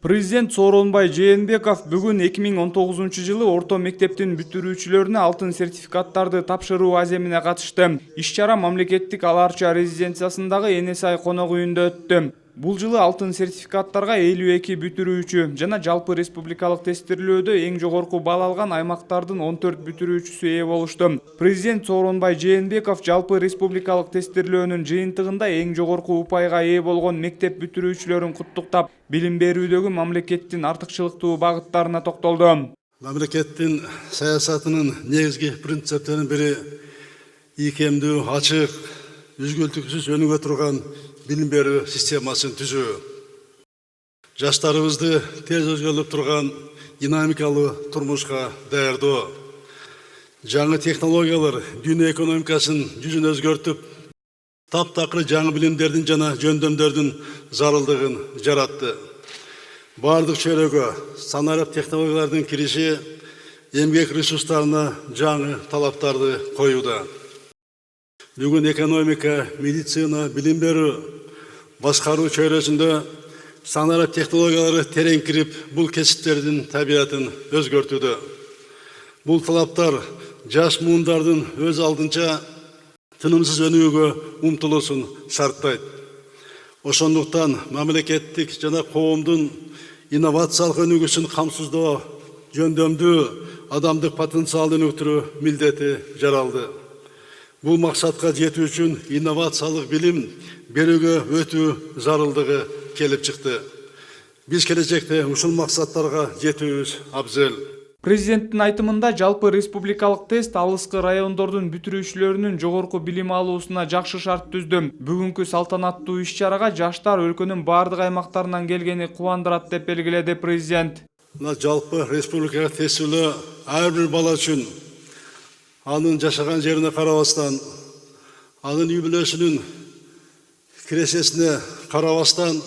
Президент Сооронбай Жээнбеков бүгүн 2019-жылы орто мектептин бүтүрүүчүлөрүнө алтын сертификаттарды тапшыруу аземине катышты. Иш-чара мамлекеттик Ала-Арча резиденциясындагы Энесай конок үйүндө өттү. Бул жылы алтын сертификаттарга 52 бүтүрүүчү жана жалпы республикалык тестирлөөдө эң жогорку бал алган аймактардын 14 бүтүрүүчүсү ээ болушту. Президент Сооронбай Жээнбеков жалпы республикалык тестирлөөнүн жыйынтыгында эң жогорку упайга ээ болгон мектеп бүтүрүүчүлөрүн куттуктап, билим берүүдөгү мамлекеттин артыкчылыктуу багыттарына токтолду. Мамлекеттин саясатынын негизги принциптеринин бири ийкемдүү, ачык, үзгүлтүксүз өнүгө турган билим берүү системасын түзүү. Жаштарыбызды тез өзгөрүп турган динамикалуу турмушка даярдоо. Жаңы технологиялар дүйнө экономикасын жүзүн өзгөртүп, таптакыр жаңы билимдердин жана жөндөмдөрдүн зарылдыгын жаратты. Бардык чөйрөгө санарип технологиялардын кириши эмгек ресурстарына жаңы талаптарды коюуда. Бүгүн экономика, медицина, билим берүү, башкаруу чөйрөсүндө санарип технологиялары терең кирип, бул кесиптердин табиятын өзгөртүүдө. Бул талаптар жаш муундардын өз алдынча тынымсыз өнүгүүгө умтулуусун шарттайт. Ошондуктан мамлекеттик жана коомдун инновациялык өнүгүүсүн камсыздоо, жөндөмдүү адамдык потенциалды өнүктүрүү милдети жаралды. Бул максатка жетүү үчүн инновациялык билим берүүгө өтүү зарылдыгы келип чыкты. Биз келечекте ушул максаттарга жетүүбүз абзел. Президенттин айтымында жалпы республикалык тест алыскы райондордун бүтүрүүчүлөрүнүн жогорку билим алуусуна жакшы шарт түздү. Бүгүнкү салтанаттуу иш-чарага жаштар өлкөнүн бардык аймактарынан келгени кубандырат деп белгиледи президент. Жалпы республикага тестилөө ар бир бала үчүн анын жашаган жерине карабастан, анын үй бүлөсүнүн киресесине карабастан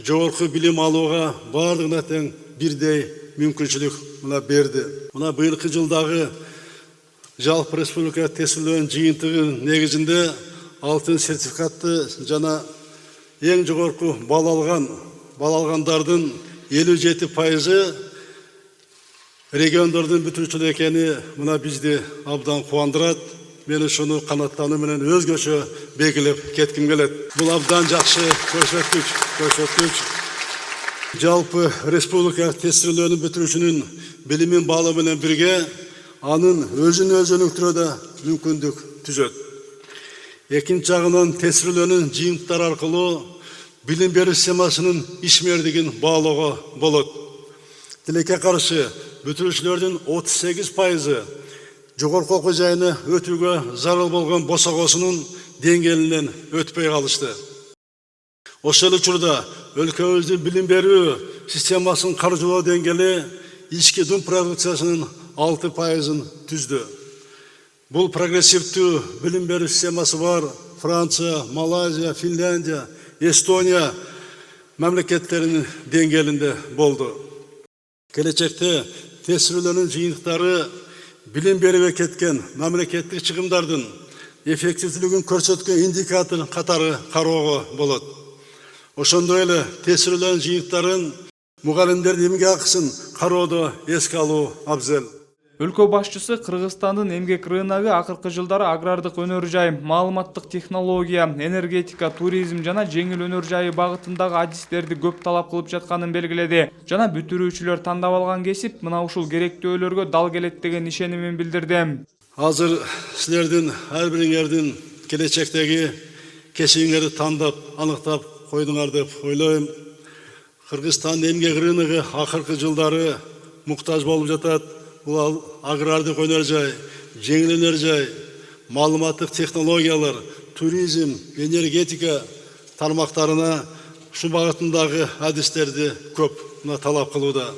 жогорку билим алууга бардыгына тең бирдей мүмкүнчүлүк берди. Быйылкы жылдагы жалпы республика тестилөөнүн жыйынтыгы негизинде алтын сертификатты жана эң жогорку бал алгандардын 57% региондордун бүтүрүүчүлөр экени бизди абдан кубандырат. Мен ушуну канаттануу менен өзгөчө белгилеп кетким келет. Бул абдан жакшы көрсөткүч. Жалпы республика тестилөөнүн бүтүрүүчүнүн билимин баалоо менен бирге анын өзүн өзү өнүктүрүүдө мүмкүндүк түзөт. Экинчи жагынан тестилөөнүн жыйынтыктары аркылуу билим берүү системасынын ишмердигин баалоого болот. Тилекке каршы бүтүрүүчүлөрдүн 38% жогорку окуу жайына өтүүгө зарыл болгон босогосунун деңгээлинен өтпөй калышты. Ошол учурда өлкөбүздүн билим берүү системасынын каржылоо деңгээли ички дун продукциясынын 6%-ын түздү. Бул прогрессивдүү билим берүү системасы бар Франция, Малайзия, Финляндия, Эстония мамлекеттеринин деңгээлинде болду. Келечекте тестилөөнүн жыйынтыктары билим берүүгө кеткен мамлекеттик чыгымдардын эффективдүүлүгүн көрсөткөн индикатор катары кароого болот. Ошондой эле тестилөөнүн жыйынтыктарын мугалимдердин эмгек акысын кароодо эске алуу абзел. Өлкө башчысы Кыргызстандын эмгек рыногу акыркы жылдары агрардык өнөр жай, маалыматтык технология, энергетика, туризм жана жеңил өнөр жайы багытындагы адистерди көп талап кылып жатканын белгиледи. Жана бүтүрүүчүлөр тандап алган кесип мына ушул керектөөлөргө дал келет деген ишенимин билдирди. Азыр силердин ар бириңердин келечектеги кесибиңерди тандап, аныктап койдуңар деп ойлойм. Кыргызстандын эмгек рыногу акыркы жылдары муктаж болуп жатат. Бул агрардык өнөр жай, жеңил өнөр жай, маалыматтык технологиялар, туризм, энергетика тармактарына ушу багытындагы адистерди көп талап кылууда.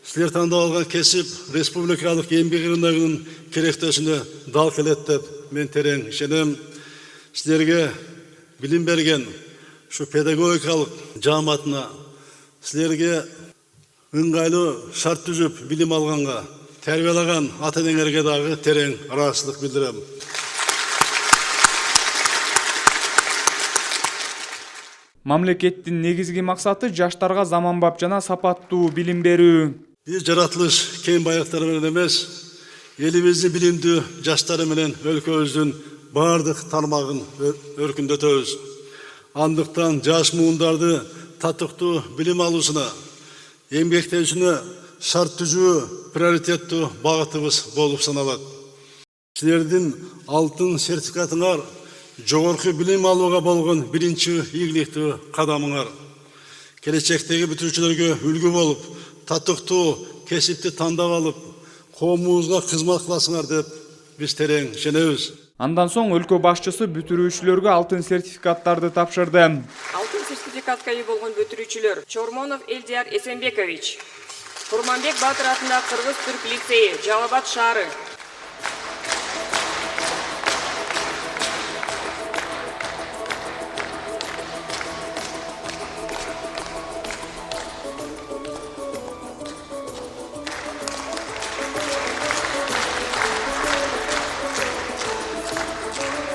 Силер тандап алган кесип республикалык эмгек рыногунун керектөөсүнө дал келет деп мен терең ишенем. Силерге билим берген ушу педагогикалык жааматына, силерге ыңгайлуу шарт түзүп билим алганга, тәрбиялаган ата-энеңерге дагы терең ыраазычылык билдирем. Мамлекеттин негизги максаты жаштарга заманбап жана сапаттуу билим берүү. Биз жаратылыш кең байыктары менен эмес, элибиздин билимдүү жаштары менен өлкөбүздүн бардык тармагын өркүндөтөбүз. Андыктан жаш муундарды татыктуу билим алуусуна, эмгектенүүсүнө шарт түзүү приоритеттүү багытыбыз болуп саналат. Силердин алтын сертификатыңар жогорку билим алууга болгон биринчи ийгиликтүү кадамыңар. Келечектеги бүтүрүүчүлөргө үлгү болуп, татыктуу кесипти тандап алып, коомубузга кызмат кыласыңар деп биз терең ишенебиз. Андан соң өлкө башчысы бүтүрүүчүлөргө алтын сертификаттарды тапшырды. Алтын сертификатка ээ болгон бүтүрүүчүлөр: Чормонов Элдияр Эсенбекович, Курманбек Батыр атындагы Кыргыз-Түрк лицейи, Жалал Абад шаары.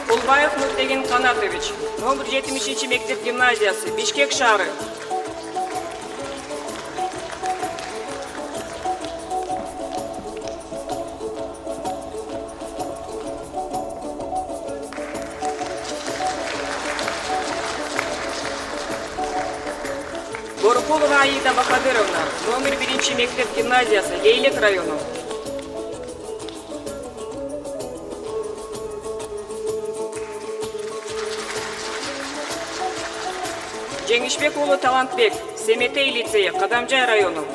Кулбаев Нуртеген Канатович, номер 70 мектеп гимназиясы, Бишкек шаары. Горкулова Аида Бахадыровна, номер 1 мектеп гимназиясы, Лейлек району. Жеңишбек уулу Талантбек, Семетей лицейи, Кадамжай району.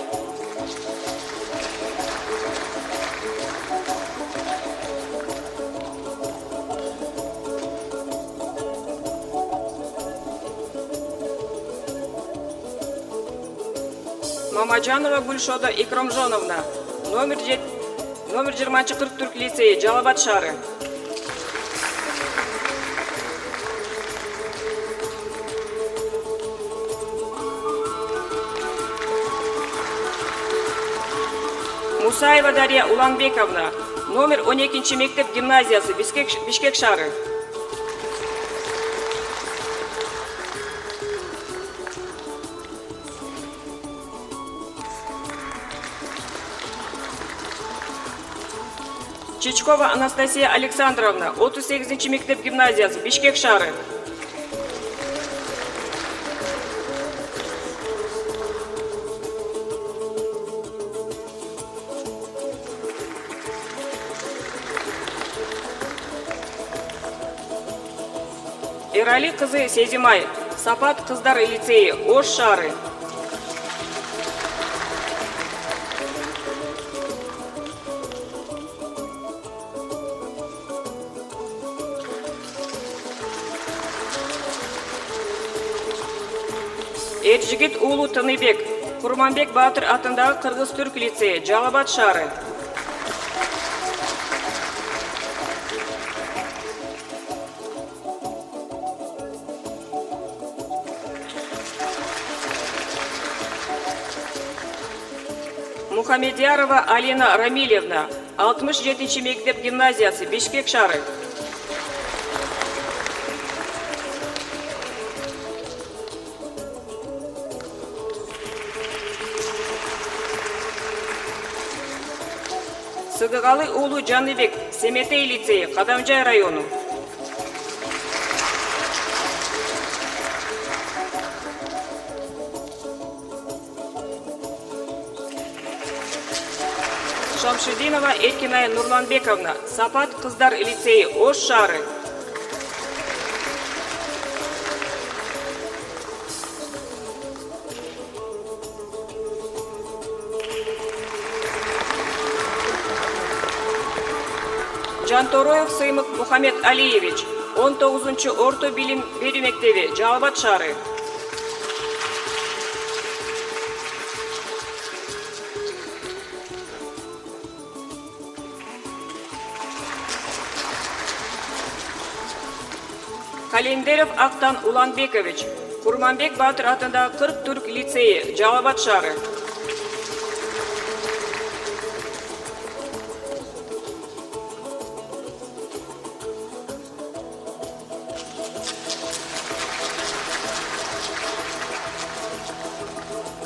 Мамаджанова Гульшода Икромжоновна, номер 20-40 лицейи, Жалал Абад шаары. Мусаева Дарья Уланбековна, номер 12 мектеп гимназиясы, Бишкек шаары. Чичкова Анастасия Александровна, 38 мектеп гимназиясы, Бишкек шаары. Эрали кызы Сезимай, Сапат кыздар лицейи, Ош шаары. Эржигит уулу Тыныбек, Курманбек Батыр атындагы Кыргыз-Түрк лицейи, Жалал Абад шаары. Мухамедьярова Алина Рамилевна, 67 мектеп гимназиясы, Бишкек шаары. Сыдыгалы уулу Жаныбек, Семетей лицейи, Кадамжай району. Шамшидинова Эркиная Нурланбековна, Сапат кыздар лицейи, Ош шаары. Жантороев Сыймык Мухаммед Алиевич, 19 орто билим берүү мектеби, Жалал Абад шаары. Календеров Актан Уланбекович, Курманбек Батыр атындагы Кырк-Түрк лицейи, Жалал Абад шаары.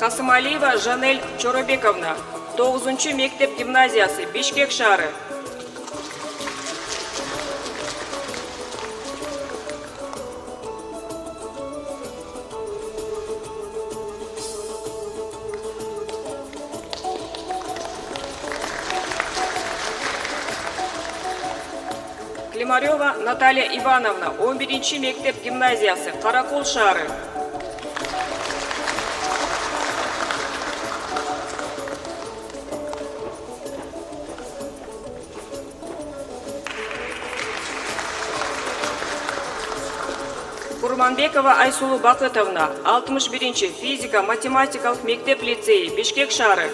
Касымалиева Жанель Чоробековна, 9-чы мектеп гимназиясы, Бишкек шары. Климарева Наталья Ивановна, 11-чы мектеп гимназиясы, Каракол шары. Курманбекова Айсулу Бакытовна, 61-чы физика-математикалық мектеп лицейі, Бишкек шары.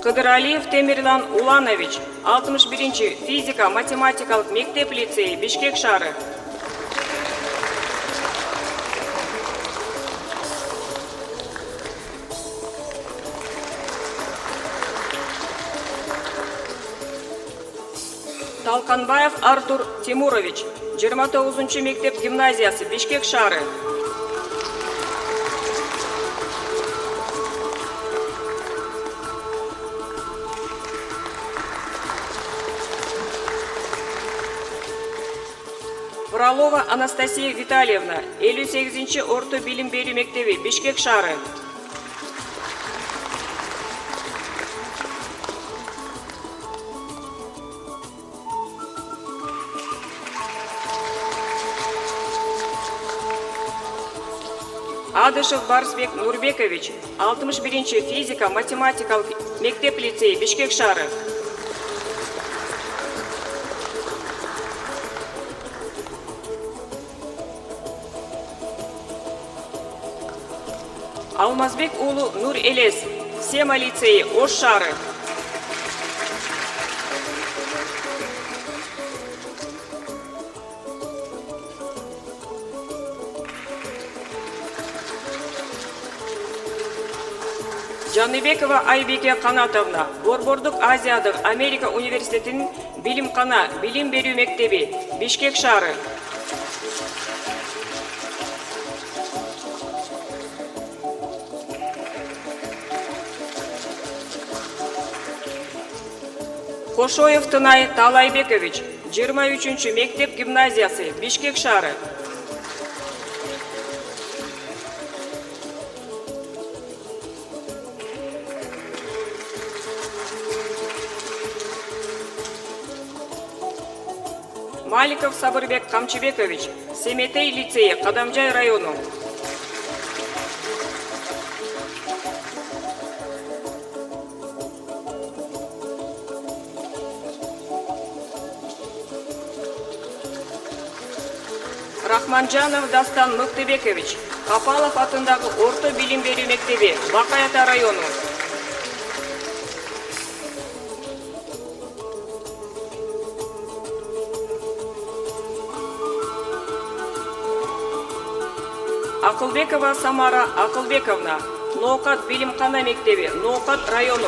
Кыдыралиев Темирлан Уланович, 61-чы физика-математикалық мектеп лицейі, Бишкек шары. Талканбаев Артур Тимурович, 29-чы мектеп гимназиясы, Бишкек шары. Фролова Анастасия Витальевна, 58-чы орто билим берүү мектеби, Бишкек шары. Адышев Барсбек Нурбекович, 61-чы физика-математикалық мектеп лицейі, Бишкек шары. Алмазбек улу Нур Элес, Сема лицейі, Ош шары. Жаныбекова Айбеке Канатовна, Борбордук Азиядық Америка университетінің билим-қана, билим берүү мектеби, Бишкек шары. Кошоев Тынай Талайбекович, 23-чы мектеп гимназиясы, Бишкек шары. Маликов Сабырбек Камчыбекович, Семетей лицейі, Кадамжай району. Рахманжанов Дастан Мыктыбекович, Капалов атындағы орто билим берүү мектеби, Бакаята району. Акылбекова Самара Акылбековна, Ноокат билим-қана мектеби, Ноокат району.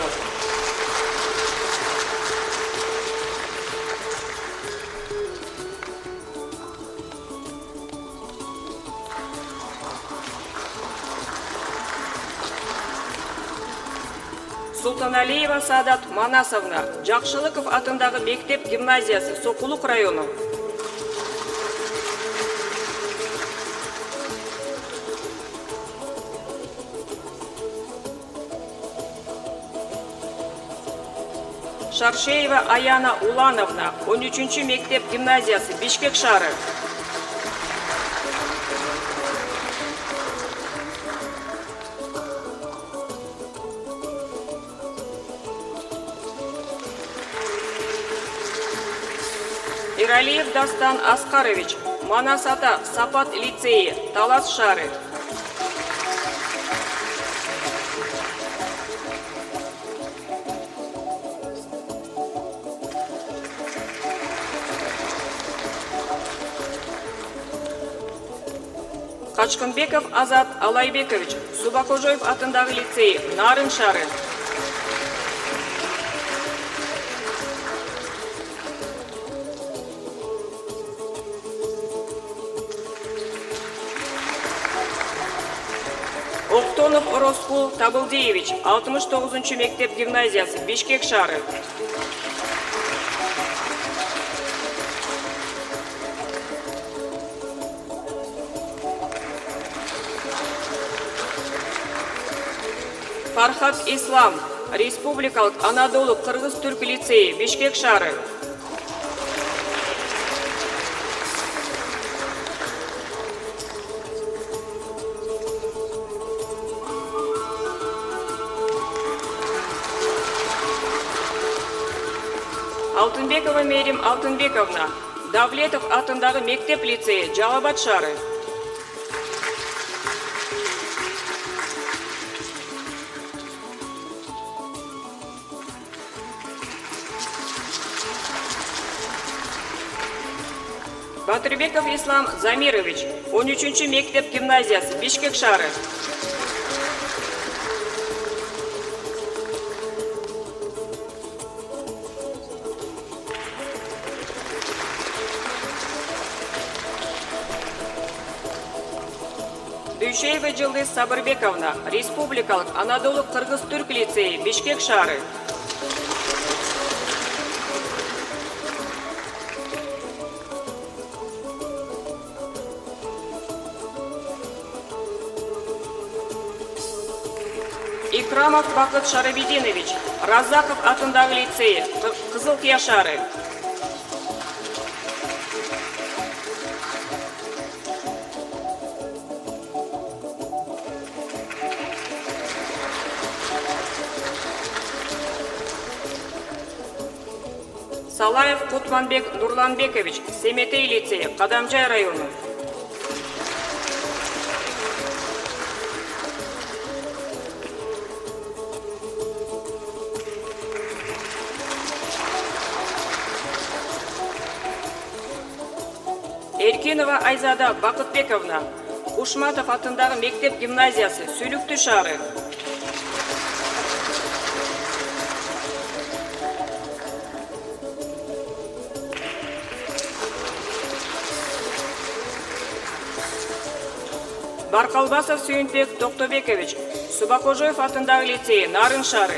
Султаналиева Садат Манасовна, Жакшылыков атындағы мектеп гимназиясы, Сокулук району. Шаршеева Аяна Улановна, 13-чы мектеп гимназиясы, Бишкек шары. Иралиев Дастан Аскарович, Манасата Сапат лицейі, Талас шары. Качкынбеков Азат Алайбекович, Субакожоев атындағы лицейі, Нарын шары. Октонов Ороскул Табылдеевич, 69-чы мектеп гимназиясы, Бишкек шары. Фархат Ислам, Республикалық Анадолу Қырғыз-Түрк лицейі, Бишкек шары. Алтынбекова Мерим Алтынбековна, Давлетов атындағы мектеп лицейі, Жалабат шары. Батырбеков Ислам Замирович, 13-чі мектеп гимназиясы, Бишкек шары. Дүйшеева Жылдыз Сабырбековна, Республикалық Анадолу Қырғыз-Түрк лицейі, Бишкек шары. Икрамов Бақыт Шарабединович, Разаков атындағы лицейі, Қызылқия шары. Салаев Кутманбек Нурланбекович, Семетей лицейі, Қадамжай районы. Эркенова Айзада Бақытбековна, Ушматов атындағы мектеп гимназиясы, Сүлікті шары. Барқалбасов Сүйінбек Тоқтобекович, Субакожоев атындағы лицейі, Нарын шары.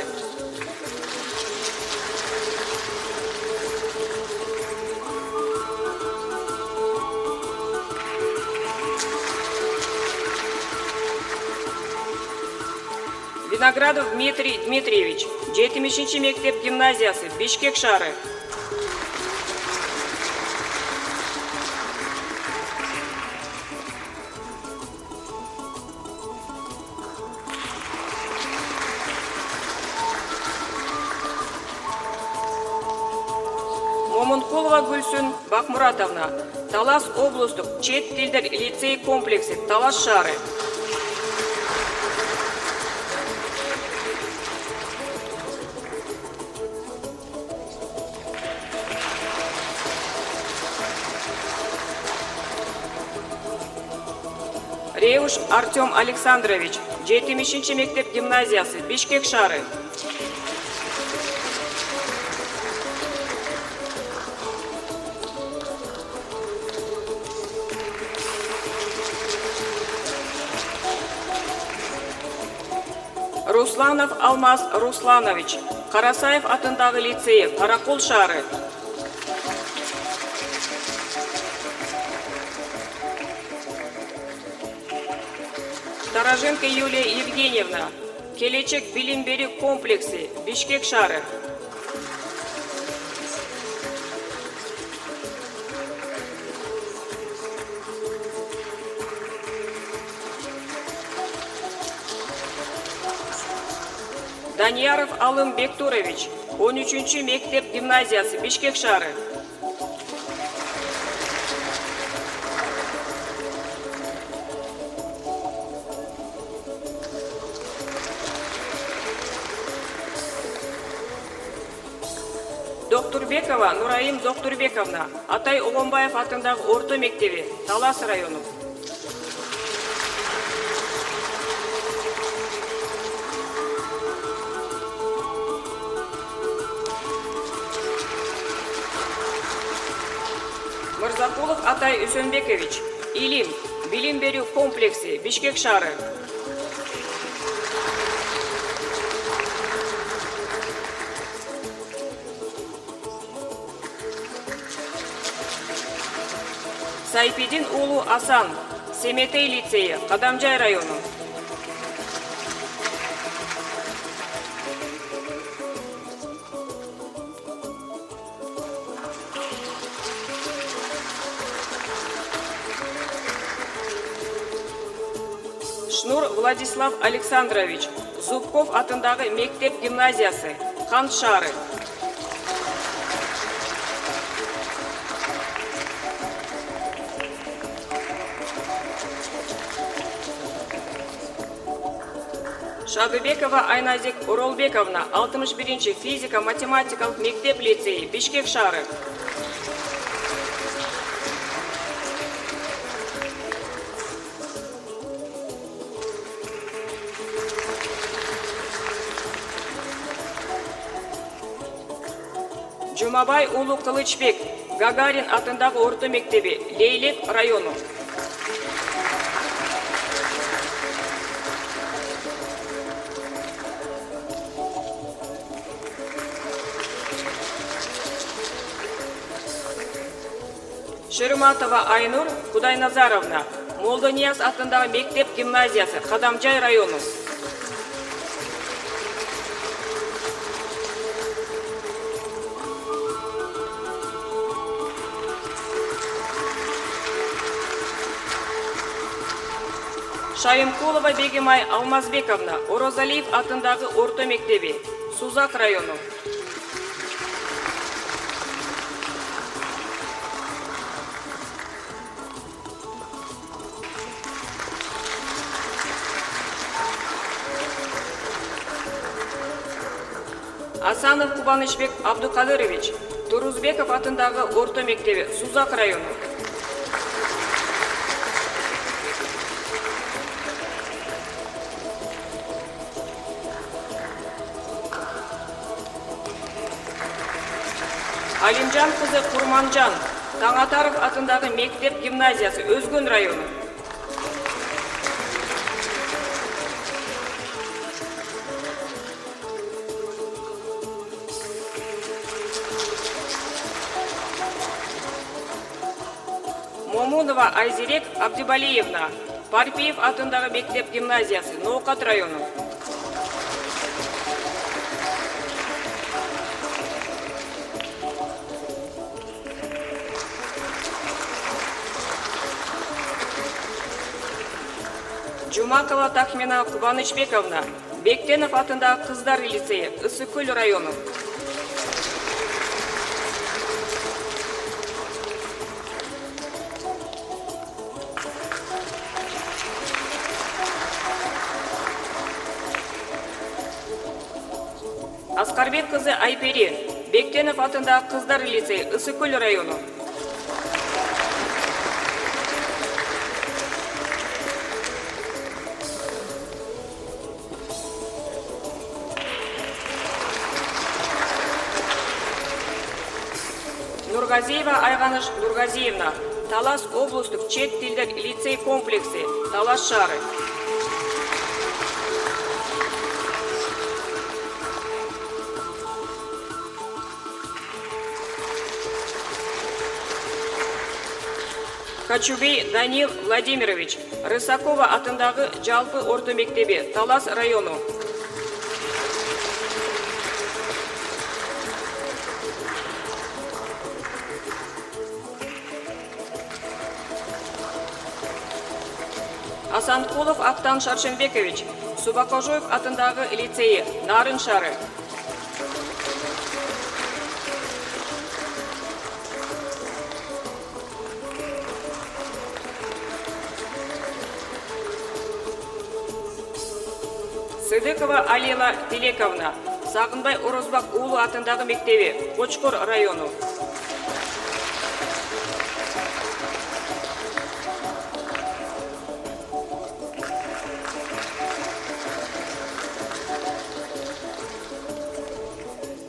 Виноградов Дмитрий Дмитриевич, 70-ші мектеп гимназиясы, Бишкек шары. Момункулова Гүлсүн Бақмұратовна, Талас облыстық чет тілдер лицей комплексы, Талас шары. Реуш Артем Александрович, 70-ші мектеп гимназиясы, Бишкек шары. Русланов Алмаз Русланович, Карасаев атындағы лицейі, Қарақол шары. Тароженко Юлия Евгеньевна, Келечек билим беру комплексы, Бишкек шары. Данияров Алым Бектурович, 13-чі мектеп гимназиясы, Бишкек шары. Доктурбекова Нураим Доктурбековна, Атай Оғонбаев атындағы орта мектебі, Талас районы. Мырзақулов Атай Үсенбекович, Илим, билим беру комплексы, Бишкек шары. Сайпидин уулу Асан, Семетей лицейи, Кадамжай району. Шнур Владислав Александрович, Зубков атындагы мектеп гимназиясы, Хан шары. Шагыбекова Айназик Оролбековна, 61-ші физика-математикалық мектеп лицейі, Бишкек шары. Жумабай улу Кылычбек, Гагарин атындагы орто мектеби, Лейлек району. Шерматова Айнур Кудайназаровна, Молдонияз атындагы мектеп гимназиясы, Кадамжай району. Шайымкулова Бегимай Алмазбековна, Орозалиев атындагы орто мектеби, Сузак району. Асанов Кубанычбек Абдукадырович, Турузбеков атындагы орто мектеби, Сузак району. Алимжан кызы Курманжан, Таңатаров атындагы мектеп гимназиясы, Өзгөн району. Момунова Айзирек Абдибалиевна, Парпиев атындагы мектеп гимназиясы, Ноокат району. Жумакова Тахмина Кубанычбековна, Бектенов атындагы кыздар лицейи, Ысыкөл району. Аскарбек кызы Айпери, Бектенов атындагы кыздар лицейи, Ысыкөл району. Нургазиева Айганыш Нургазиевна, Талас облустук чет тилдер лицей комплекси, Талас шары. Качубей Данил Владимирович, Рысакова атындагы жалпы орто мектеби, Талас району. Асанкулов Актан Шаршенбекович, Субакожоев атындагы лицейи, Нарын шары. Сыдыкова Алила Телековна, Сагынбай Орозбак уулу атындагы мектеби, Кочкор району.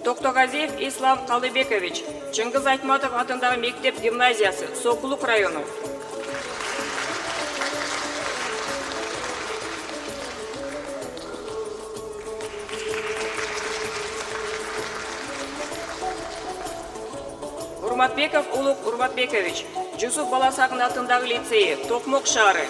Токтогазиев Ислам Калыбекович, Чыңгыз Айтматов атындагы мектеп гимназиясы, Сокулук району. Урматбеков Улук Урматбекович, Жусуп Баласагын атындагы лицейи, Токмок шаары.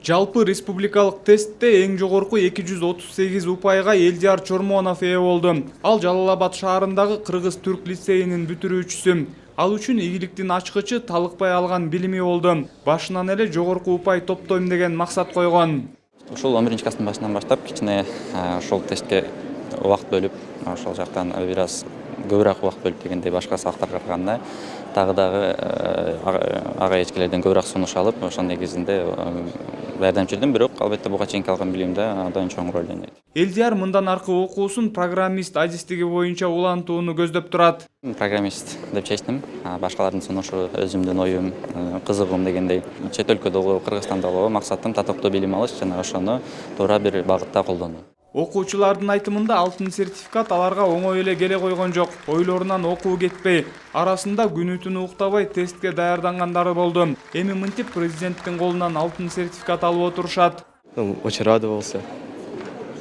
Жалпы республикалык тестте эң жогорку 238 упайга Элдияр Чормонов ээ болду. Ал Жалал-Абад шаарындагы Кыргыз-Түрк лицейинин бүтүрүүчүсү. Ал үчүн ийгиликтин ачкычы талыкпай алган билими болду. Башынан эле жогорку упай топтойм деген максат койгон. Ушул 11 класстын башынан баштап кичине ошол тестке убакыт бөлүп, ошол жактан бир аз көбүрөөк убакыт бөлүп дегендей башка сабактарга караганда дагы ага эчкелерден көбүрөөк сунуш алып, ошол негизинде жардамчылдым, бирок албетте буга чейинки алган билимде абдан чоң роль ойнойт. Элдияр мындан аркы окуусун программист адистиги боюнча улантууну көздөп турат. Программист деп чечтим. Башкалардын сунушу, өзүмдүн оюм, кызыгым дегендей. Чет өлкөдө болобу, Кыргызстанда болобу максатым татыктуу билим алыш жана ошону туура бир багытта колдонуу. Окуучулардын айтымында алтын сертификат аларга оңой эле келе койгон жок. Ойлорунан окуу кетпей, арасында күнү түнү уктабай тестке даярдангандары болду. Эми мынтип президенттин колунан алтын сертификат алып отурушат. Очень радовался.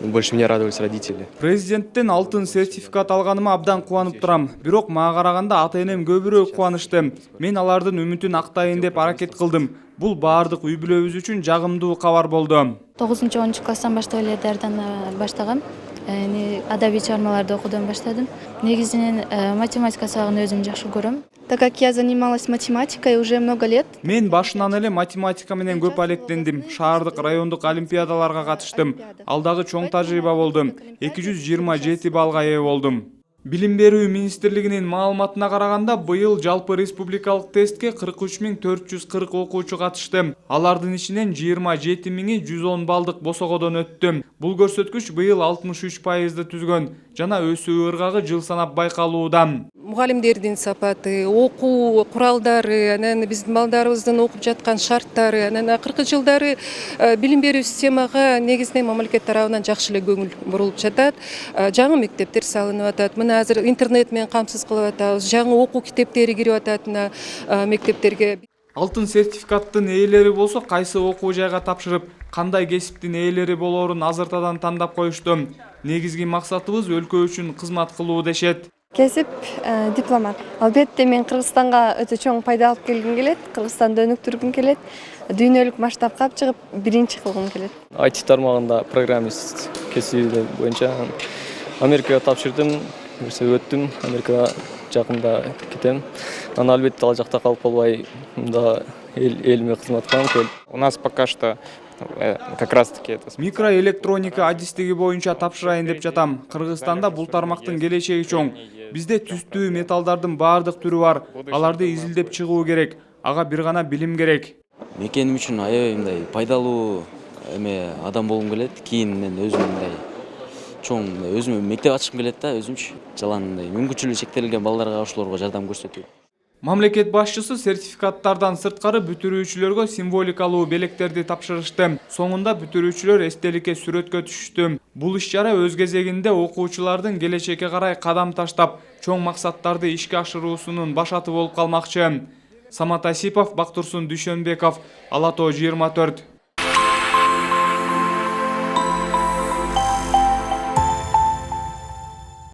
Больше меня радовались родители. Президенттен алтын сертификат алганыма абдан кубанып турам. Бирок мага караганда ата-энем көбүрөөк кубанычты. Мен алардын үмүтүн актайын деп аракет кылдым. Бул баардык үй бүлөбүз үчүн жагымдуу кабар болду. 9-10 класстан баштап эле даярдана баштагам. Адабий чыгармаларды окуудан баштадым. Негизинен математика сабагын өзүм жакшы көрөм. Так как я занималась математикой уже много лет. Мен башынан эле математика менен көп алектендим. Шаардык, райондук олимпиадаларга катыштым. Ал дагы чоң тажрыйба болду. 227 балга ээ болдум. Билим берүү министрлигинин маалыматына караганда быйыл жалпы республикалык тестке 43.440 окуучу катышты. Алардын ичинен 27.110 балдык босогодон өттү. Бул көрсөткүч быйыл 63%ды түзгөн жана өсүү ыргагы жыл санап байкалууда. Мугалимдердин сапаты, окуу куралдары, анан биздин балдарыбыздын окуп жаткан шарттары, анан акыркы жылдары билим берүү системага негизинен мамлекет тарабынан жакшы эле көңүл бурулуп жатат. Жаңы мектептер салынып атат. Мына азыр интернет менен камсыз кылып атабыз. Жаңы окуу китептери кирип атат мектептерге. Алтын сертификаттын ээлери болсо кайсы окуу жайга тапшырып, кандай кесиптин ээлери болоорун азыртадан тандап коюшту. Негизги максатыбыз өлкө үчүн кызмат кылуу дешет. Кесип дипломат. Албетте мен Кыргызстанга өтө чоң пайда алып келгим келет. Кыргызстанды өнүктүргүм келет. Дүйнөлүк масштабка чыгып, биринчи кылгым келет. IT тармагында программист кесиби боюнча Америкага тапшырдым, өттүм. Америкага жакында кетем. Анан албетте ал жакта калып калбай, мында элиме кызмат кылам. У нас пока что как раз таки это Микроэлектроника адистиги боюнча тапшырайын деп жатам. Кыргызстанда бул тармактын келечеги чоң. Бизде түстүү металлдардын баардык түрү бар. Аларды изилдеп чыгуу керек. Ага бир гана билим керек. Мекеним үчүн аябай мындай пайдалуу адам болгум келет. Кийин мен өзүм мындай чоң өзүм мектеп ачкым келет да, өзүмчү. Жалаң мындай мүмкүнчүлүгү чектелген балдарга ошолорго жардам көрсөтүү. Мамлекет башчысы сертификаттардан сырткары бүтүрүүчүлөргө символикалуу белектерди тапшырышты. Соңунда бүтүрүүчүлөр эстеликке сүрөткө түшүштү. Бул иш-чара өз кезегинде окуучулардын келечекке карай кадам таштап, чоң максаттарды ишке ашыруусунун башаты болуп калмакчы. Самат Асипов, Бактурсун Дүйшөнбеков, Ала Тоо 24.